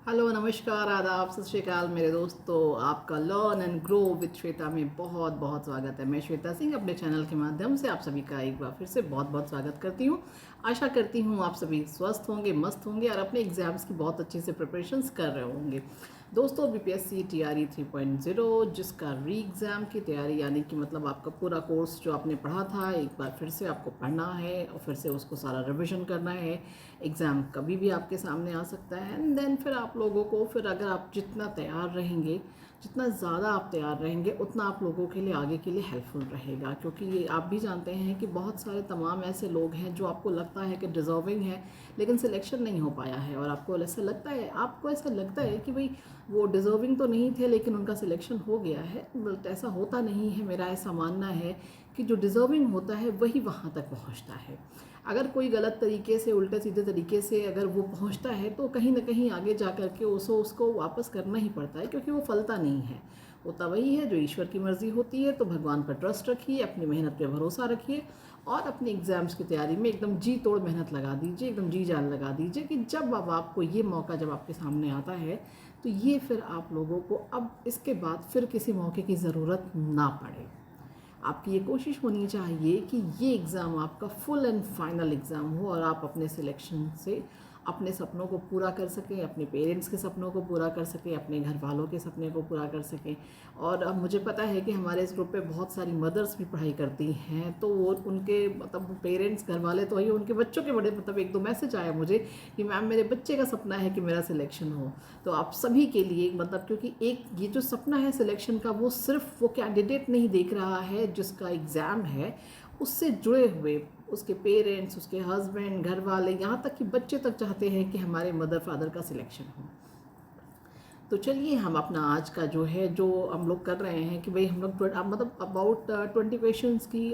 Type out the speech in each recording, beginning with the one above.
Hello, नमस्कार, आदाब, सत श्री अकाल मेरे दोस्तों। आपका learn and grow with Shweta में बहुत बहुत स्वागत है। मैं श्वेता सिंह अपने चैनल के माध्यम से आप सभी का एक बार फिर से बहुत बहुत स्वागत करती हूँ। आशा करती हूँ आप सभी स्वस्थ होंगे, मस्त होंगे और अपने एग्जाम्स की बहुत अच्छे से प्रिपरेशंस कर रहे होंगे। दोस्तों, बीपीएससी टीआरई 3.0 जिसका री एग्ज़ाम की तैयारी, यानी कि मतलब आपका पूरा कोर्स जो आपने पढ़ा था एक बार फिर से आपको पढ़ना है और फिर से उसको सारा रिविजन करना है। एग्ज़ाम कभी भी आपके सामने आ सकता है एंड देन फिर आप लोगों को, फिर अगर आप जितना तैयार रहेंगे, जितना ज़्यादा आप तैयार रहेंगे उतना आप लोगों के लिए आगे के लिए हेल्पफुल रहेगा। क्योंकि ये आप भी जानते हैं कि बहुत सारे तमाम ऐसे लोग हैं जो आपको लगता है कि डिज़र्विंग है लेकिन सिलेक्शन नहीं हो पाया है, और आपको ऐसा लगता है कि भाई वो डिज़र्विंग तो नहीं थे लेकिन उनका सिलेक्शन हो गया है। बट ऐसा होता नहीं है। मेरा ऐसा मानना है कि जो डिज़र्विंग होता है वही वहाँ तक पहुँचता है। अगर कोई गलत तरीके से, उल्टे सीधे तरीके से अगर वो पहुंचता है तो कहीं ना कहीं आगे जा कर के उसको वापस करना ही पड़ता है, क्योंकि वो फलता नहीं है। होता वही है जो ईश्वर की मर्ज़ी होती है। तो भगवान पर ट्रस्ट रखिए, अपनी मेहनत पे भरोसा रखिए और अपने एग्ज़ाम्स की तैयारी में एकदम जी तोड़ मेहनत लगा दीजिए, एकदम जी जान लगा दीजिए कि जब अब आपको ये मौका जब आपके सामने आता है तो ये फिर आप लोगों को अब इसके बाद फिर किसी मौके की ज़रूरत ना पड़े। आपकी ये कोशिश होनी चाहिए कि ये एग्ज़ाम आपका फुल एंड फाइनल एग्ज़ाम हो और आप अपने सिलेक्शन से अपने सपनों को पूरा कर सकें, अपने पेरेंट्स के सपनों को पूरा कर सकें, अपने घर वालों के सपने को पूरा कर सकें। और अब मुझे पता है कि हमारे इस ग्रुप पे बहुत सारी मदर्स भी पढ़ाई करती हैं, तो वो उनके मतलब पेरेंट्स, घर वाले तो वही, उनके बच्चों के बड़े मतलब एक दो मैसेज आया मुझे कि मैम मेरे बच्चे का सपना है कि मेरा सिलेक्शन हो। तो आप सभी के लिए मतलब, क्योंकि एक ये जो सपना है सिलेक्शन का, वो सिर्फ वो कैंडिडेट नहीं देख रहा है जिसका एग्ज़ाम है, उससे जुड़े हुए उसके पेरेंट्स, उसके हस्बैंड, घर वाले, यहाँ तक कि बच्चे तक चाहते हैं कि हमारे मदर फादर का सिलेक्शन हो। तो चलिए हम अपना आज का जो है, जो हम लोग कर रहे हैं कि भाई हम लोग मतलब अबाउट 20 क्वेश्चंस की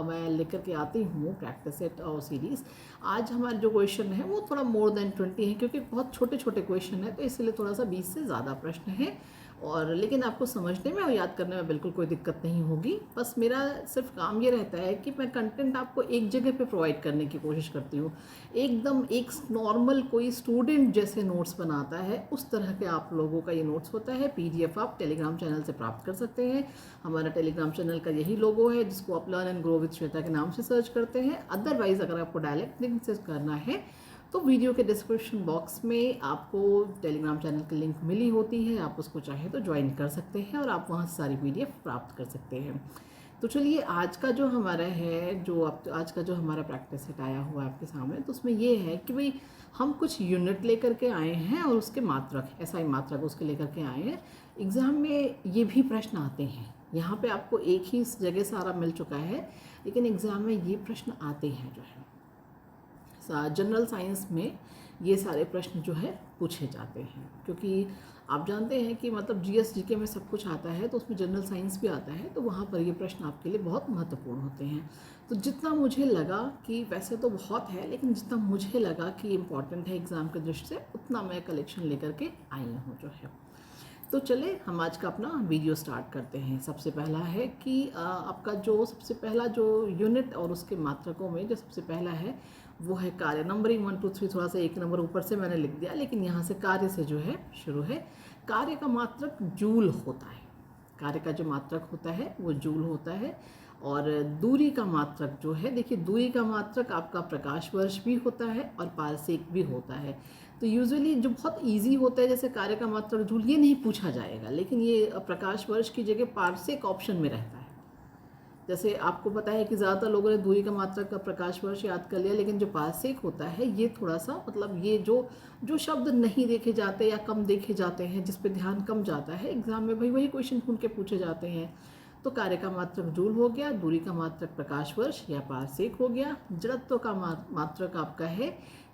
मैं लेकर के आती हूँ प्रैक्टिस सेट और सीरीज़। आज हमारे जो क्वेश्चन है वो थोड़ा मोर देन 20 है, क्योंकि बहुत छोटे छोटे क्वेश्चन है तो इसलिए थोड़ा सा 20 से ज़्यादा प्रश्न है। और लेकिन आपको समझने में और याद करने में बिल्कुल कोई दिक्कत नहीं होगी। बस मेरा सिर्फ काम ये रहता है कि मैं कंटेंट आपको एक जगह पे प्रोवाइड करने की कोशिश करती हूँ। एकदम एक नॉर्मल कोई स्टूडेंट जैसे नोट्स बनाता है उस तरह के आप लोगों का ये नोट्स होता है। पीडीएफ आप टेलीग्राम चैनल से प्राप्त कर सकते हैं। हमारा टेलीग्राम चैनल का यही लोगो है जिसको आप learn and grow with Shweta के नाम से सर्च करते हैं। अदरवाइज अगर आपको डायरेक्ट लिंक से करना है तो वीडियो के डिस्क्रिप्शन बॉक्स में आपको टेलीग्राम चैनल की लिंक मिली होती है, आप उसको चाहे तो ज्वाइन कर सकते हैं और आप वहाँ से सारी पीडीएफ प्राप्त कर सकते हैं। तो चलिए आज का जो हमारा है, आज का जो हमारा प्रैक्टिस सेट आया हुआ है आपके सामने, तो उसमें ये है कि भाई हम कुछ यूनिट लेकर के आए हैं और उसके मात्रक, एसआई मात्रक उसके लेकर के आए हैं। एग्ज़ाम में ये भी प्रश्न आते हैं, यहाँ पे आपको एक ही जगह सारा मिल चुका है लेकिन एग्ज़ाम में ये प्रश्न आते हैं जो है जनरल साइंस में। ये सारे प्रश्न जो है पूछे जाते हैं, क्योंकि आप जानते हैं कि मतलब जीएस जीके में सब कुछ आता है तो उसमें जनरल साइंस भी आता है, तो वहाँ पर ये प्रश्न आपके लिए बहुत महत्वपूर्ण होते हैं। तो जितना मुझे लगा कि वैसे तो बहुत है लेकिन जितना मुझे लगा कि इम्पॉर्टेंट है एग्ज़ाम के दृष्टि से, उतना मैं कलेक्शन लेकर के आई हूँ जो है। तो चले हम आज का अपना वीडियो स्टार्ट करते हैं। सबसे पहला है कि आपका जो सबसे पहला जो यूनिट और उसके मात्रकों में जो सबसे पहला है वो है कार्य। नंबरिंग 1 2 3 थोड़ा सा एक नंबर ऊपर से मैंने लिख दिया, लेकिन यहाँ से कार्य से जो है शुरू है। कार्य का मात्रक जूल होता है। कार्य का जो मात्रक होता है वो जूल होता है। और दूरी का मात्रक जो है, देखिए दूरी का मात्रक आपका प्रकाश वर्ष भी होता है और पारसेक भी होता है। तो यूजुअली जो बहुत इजी होता है जैसे कार्य का मात्रक जूल, ये नहीं पूछा जाएगा, लेकिन ये प्रकाश वर्ष की जगह पारसेक ऑप्शन में रहता है। जैसे आपको पता है कि ज़्यादातर लोगों ने दूरी का मात्रक का प्रकाश वर्ष याद कर लिया, लेकिन जो पारसेक होता है ये थोड़ा सा मतलब ये जो शब्द नहीं देखे जाते या कम देखे जाते हैं, जिस पे ध्यान कम जाता है एग्जाम में, भाई वही क्वेश्चन ढूंढ के पूछे जाते हैं। तो कार्य का मात्रक जूल हो गया, दूरी का मात्रक प्रकाश वर्ष या पारसेक हो गया। जड़त्व का मात्रक आपका है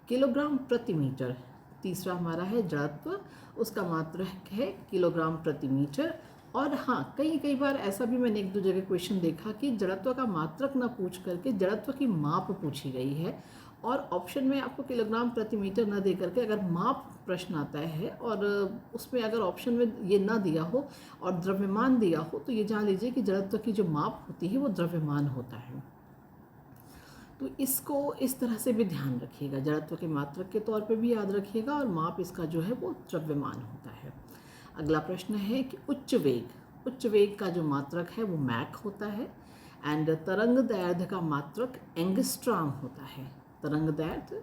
किलोग्राम प्रति मीटर। तीसरा हमारा है जड़त्व, उसका मात्रक है किलोग्राम प्रति मीटर। और हाँ, कई बार ऐसा भी मैंने एक दो जगह क्वेश्चन देखा कि जड़त्व का मात्रक ना पूछ करके जड़त्व की माप पूछी गई है, और ऑप्शन में आपको किलोग्राम प्रति मीटर न दे करके अगर माप प्रश्न आता है और उसमें अगर ऑप्शन में ये ना दिया हो और द्रव्यमान दिया हो, तो ये जान लीजिए कि जड़त्व की जो माप होती है वो द्रव्यमान होता है। तो इसको इस तरह से भी ध्यान रखिएगा, जड़त्व के मात्रक के तौर पे भी याद रखिएगा, और माप इसका जो है वो द्रव्यमान होता है। अगला प्रश्न है कि उच्च वेग का जो मात्रक है वो मैक होता है, एंड तरंग दैर्ध्य का मात्रक एंगस्ट्रॉम होता है। तरंग दैर्ध्य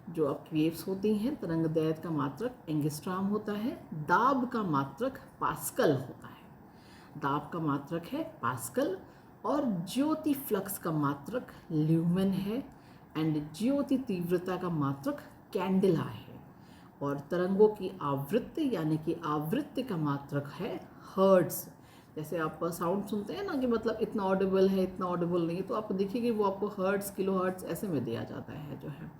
जो आपकी वेव्स होती हैं, तरंग दैर्ध्य का मात्रक एंगस्ट्रॉम होता है। दाब का मात्रक पास्कल होता है, दाब का मात्रक है पास्कल। और ज्योति फ्लक्स का मात्रक ल्यूमेन है, एंड ज्योति तीव्रता का मात्रक कैंडेला है। और तरंगों की आवृत्ति यानी कि आवृत्ति का मात्रक है हर्ट्ज। जैसे आप साउंड सुनते हैं ना कि मतलब इतना ऑडिबल है, इतना ऑडिबल नहीं है, तो आपको देखिए कि वो आपको हर्ट्ज, किलो हर्ट्ज ऐसे में दिया जाता है जो है।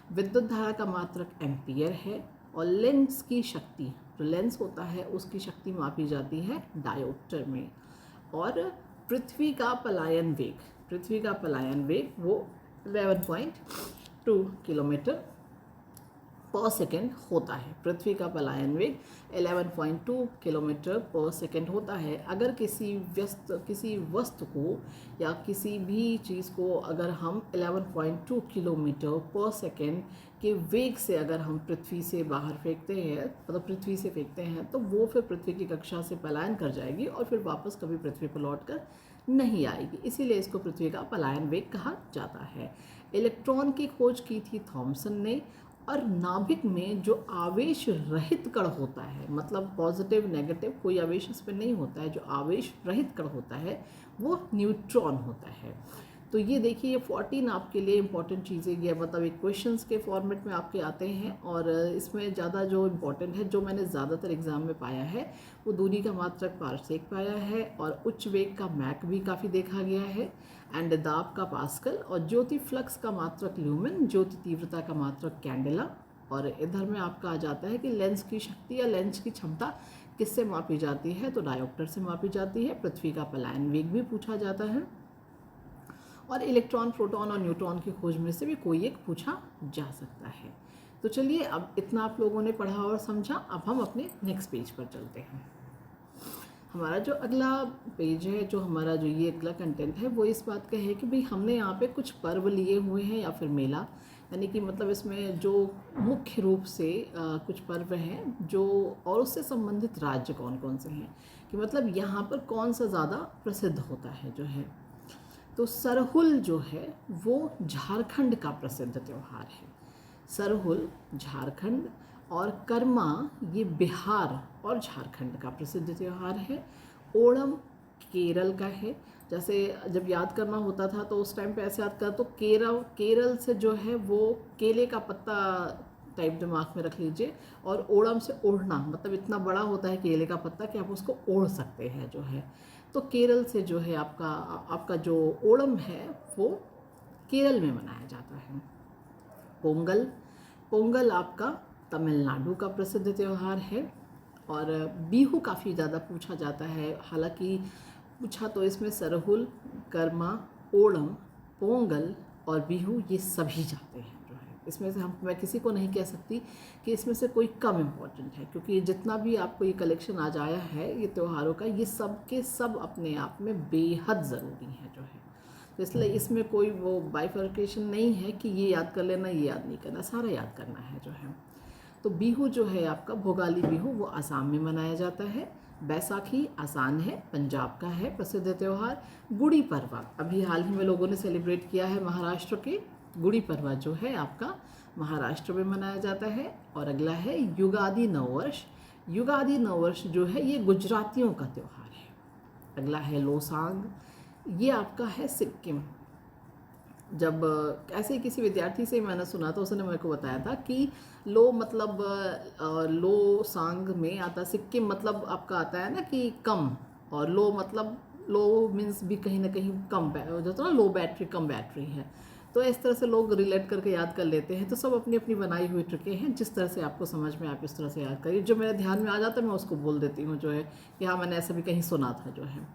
विद्युत धारा का मात्रक एम्पियर है। और लेंस की शक्ति, जो लेंस होता है उसकी शक्ति मापी जाती है डायोप्टर में। और पृथ्वी का पलायन वेग वो 11.2 किलोमीटर पर सेकेंड होता है। पृथ्वी का पलायन वेग 11.2 किलोमीटर पर सेकेंड होता है। अगर किसी वस्तु को या किसी भी चीज़ को अगर हम 11.2 किलोमीटर पर सेकेंड के वेग से अगर हम पृथ्वी से बाहर फेंकते हैं, मतलब पृथ्वी से फेंकते हैं, तो वो फिर पृथ्वी की कक्षा से पलायन कर जाएगी और फिर वापस कभी पृथ्वी पर लौट कर नहीं आएगी। इसीलिए इसको पृथ्वी का पलायन वेग कहा जाता है। इलेक्ट्रॉन की खोज की थी थॉमसन ने। और नाभिक में जो आवेश रहित कण होता है, मतलब पॉजिटिव नेगेटिव कोई आवेश इसमें नहीं होता है, जो आवेश रहित कण होता है वो न्यूट्रॉन होता है। तो ये देखिए, ये 14 आपके लिए इंपॉर्टेंट चीज़ें, ये मतलब एक क्वेश्चंस के फॉर्मेट में आपके आते हैं। और इसमें ज़्यादा जो इम्पॉर्टेंट है, जो मैंने ज़्यादातर एग्जाम में पाया है, वो दूरी का मात्रक पारसेक पाया है, और उच्च वेग का मैक भी काफ़ी देखा गया है, एंड दाब का पास्कल, और ज्योति फ्लक्स का मात्रक ल्यूमेन, ज्योति तीव्रता का मात्रक कैंडेला। और इधर में आपका आ जाता है कि लेंस की शक्ति या लेंस की क्षमता किससे मापी जाती है, तो डायोप्टर से मापी जाती है। पृथ्वी का पलायन वेग भी पूछा जाता है। और इलेक्ट्रॉन, प्रोटॉन और न्यूट्रॉन की खोज में से भी कोई एक पूछा जा सकता है। तो चलिए, अब इतना आप लोगों ने पढ़ा और समझा, अब हम अपने नेक्स्ट पेज पर चलते हैं। हमारा जो अगला पेज है, जो हमारा जो ये अगला कंटेंट है, वो इस बात का है कि भाई हमने यहाँ पे कुछ पर्व लिए हुए हैं या फिर मेला, यानी कि मतलब इसमें जो मुख्य रूप से कुछ पर्व हैं जो, और उससे संबंधित राज्य कौन कौन से हैं, कि मतलब यहाँ पर कौन सा ज़्यादा प्रसिद्ध होता है जो है। तो सरहुल जो है वो झारखंड का प्रसिद्ध त्यौहार है। सरहुल झारखंड, और कर्मा ये बिहार और झारखंड का प्रसिद्ध त्यौहार है। ओणम केरल का है। जैसे जब याद करना होता था तो उस टाइम पे ऐसे याद कर, तो केरल से जो है वो केले का पत्ता टाइप दिमाग में रख लीजिए। और ओणम से ओढ़ना, मतलब इतना बड़ा होता है केले का पत्ता कि आप उसको ओढ़ सकते हैं जो है। तो केरल से जो है आपका जो ओणम है वो केरल में मनाया जाता है। पोंगल आपका तमिलनाडु का प्रसिद्ध त्यौहार है। और बिहू काफ़ी ज़्यादा पूछा जाता है, हालांकि पूछा तो इसमें सरहुल, कर्मा, ओणम, पोंगल और बिहू ये सभी जाते हैं जो है। इसमें से मैं किसी को नहीं कह सकती कि इसमें से कोई कम इम्पोर्टेंट है, क्योंकि जितना भी आपको ये कलेक्शन आज आया है ये त्योहारों का, ये सब के सब अपने आप में बेहद ज़रूरी है जो है। तो इसलिए इसमें कोई वो बाइफर्केशन नहीं है कि ये याद कर लेना, ये याद नहीं करना, सारा याद करना है जो है। तो बिहू जो है आपका, भोगाली बिहू, वो आसाम में मनाया जाता है। बैसाखी आसान है, पंजाब का है प्रसिद्ध त्यौहार। गुड़ी पड़वा अभी हाल ही में लोगों ने सेलिब्रेट किया है महाराष्ट्र के। गुड़ी पड़वा जो है आपका महाराष्ट्र में मनाया जाता है। और अगला है युगादि नववर्ष। युगादि नववर्ष जो है ये गुजरातियों का त्यौहार है। अगला है लोसांग, ये आपका है सिक्किम। जब ऐसे ही किसी विद्यार्थी से मैंने सुना था, उसने मेरे को बताया था कि लो मतलब लो सांग में आता, सिक्किम मतलब आपका आता है ना कि कम, और लो मतलब लो मीन्स भी कहीं ना कहीं कम, जो ना लो बैटरी, कम बैटरी है। तो इस तरह से लोग रिलेट करके याद कर लेते हैं। तो सब अपनी अपनी बनाई हुई ट्रिकें हैं, जिस तरह से आपको समझ में आप इस तरह से याद करिए। जो मेरे ध्यान में आ जाता है मैं उसको बोल देती हूँ जो है, कि हाँ मैंने ऐसा भी कहीं सुना था जो है।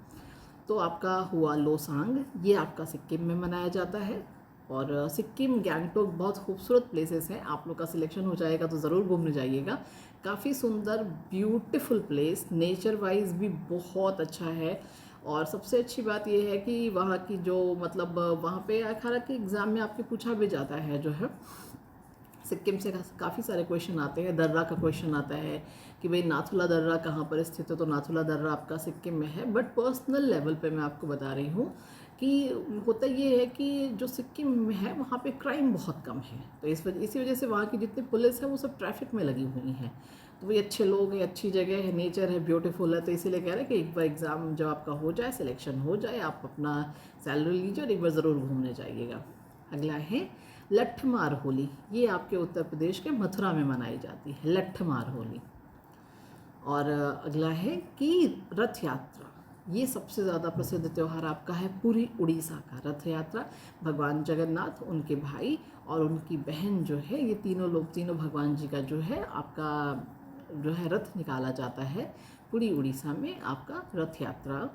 तो आपका हुआ लोसांग, ये आपका सिक्किम में मनाया जाता है। और सिक्किम, गैंगटोक बहुत खूबसूरत प्लेसेस हैं। आप लोग का सिलेक्शन हो जाएगा तो ज़रूर घूमने जाइएगा। काफ़ी सुंदर ब्यूटीफुल प्लेस, नेचर वाइज भी बहुत अच्छा है। और सबसे अच्छी बात ये है कि वहाँ की जो मतलब वहाँ पे हालांकि एग्ज़ाम में आपके पूछा भी जाता है जो है सिक्किम से काफ़ी सारे क्वेश्चन आते हैं। दर्रा का क्वेश्चन आता है कि भाई नाथुला दर्रा कहाँ पर स्थित है, तो नाथुला दर्रा आपका सिक्किम में है। बट पर्सनल लेवल पे मैं आपको बता रही हूँ कि होता ये है कि जो सिक्किम में है वहाँ पे क्राइम बहुत कम है, तो इसी वजह से वहाँ की जितनी पुलिस है वो सब ट्रैफिक में लगी हुई हैं। तो वही अच्छे लोग हैं, अच्छी जगह है, नेचर है, ब्यूटीफुल है। तो इसीलिए कह रहे हैं कि एक बार एग्ज़ाम जब आपका हो जाए, सिलेक्शन हो जाए, आप अपना सैलरी लीजिए और एक बार ज़रूर घूमने जाइएगा। अगला है लट्ठमार होली। ये आपके उत्तर प्रदेश के मथुरा में मनाई जाती है लट्ठमार होली। और अगला है कि रथ यात्रा। ये सबसे ज़्यादा प्रसिद्ध त्यौहार आपका है पूरी उड़ीसा का। रथ यात्रा भगवान जगन्नाथ, उनके भाई और उनकी बहन जो है, ये तीनों लोग, तीनों भगवान जी का जो है आपका जो है रथ निकाला जाता है पूरी उड़ीसा में। आपका रथ यात्रा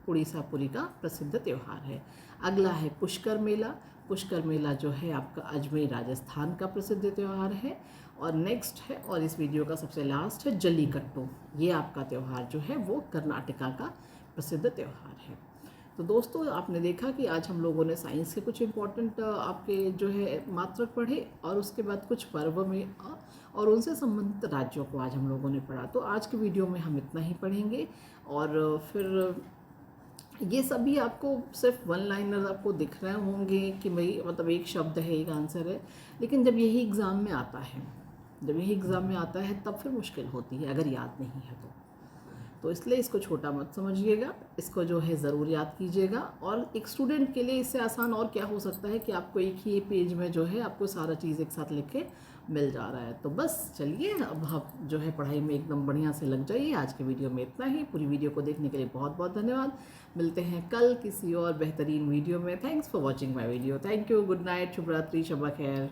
उड़ीसा पुरी का प्रसिद्ध त्यौहार है। अगला है पुष्कर मेला। पुष्कर मेला जो है आपका अजमेर राजस्थान का प्रसिद्ध त्यौहार है। और नेक्स्ट है, और इस वीडियो का सबसे लास्ट है, जल्लीकट्टू। ये आपका त्यौहार जो है वो कर्नाटका का प्रसिद्ध त्यौहार है। तो दोस्तों आपने देखा कि आज हम लोगों ने साइंस के कुछ इम्पोर्टेंट आपके जो है मात्रक पढ़े, और उसके बाद कुछ पर्व में और उनसे संबंधित राज्यों को आज हम लोगों ने पढ़ा। तो आज की वीडियो में हम इतना ही पढ़ेंगे। और फिर ये सभी आपको सिर्फ वन लाइनर आपको दिख रहे होंगे कि भाई मतलब एक शब्द है, एक आंसर है, लेकिन जब यही एग्ज़ाम में आता है, जब यही एग्ज़ाम में आता है तब फिर मुश्किल होती है अगर याद नहीं है तो इसलिए इसको छोटा मत समझिएगा, इसको जो है ज़रूर याद कीजिएगा। और एक स्टूडेंट के लिए इससे आसान और क्या हो सकता है कि आपको एक ही पेज में जो है आपको सारा चीज़ एक साथ लिख के मिल जा रहा है। तो बस चलिए अब आप जो है पढ़ाई में एकदम बढ़िया से लग जाइए। आज के वीडियो में इतना ही। पूरी वीडियो को देखने के लिए बहुत बहुत धन्यवाद। मिलते हैं कल किसी और बेहतरीन वीडियो में। Thanks for watching my video. Thank you. Good night, शुभ रात्रि, शब खैर।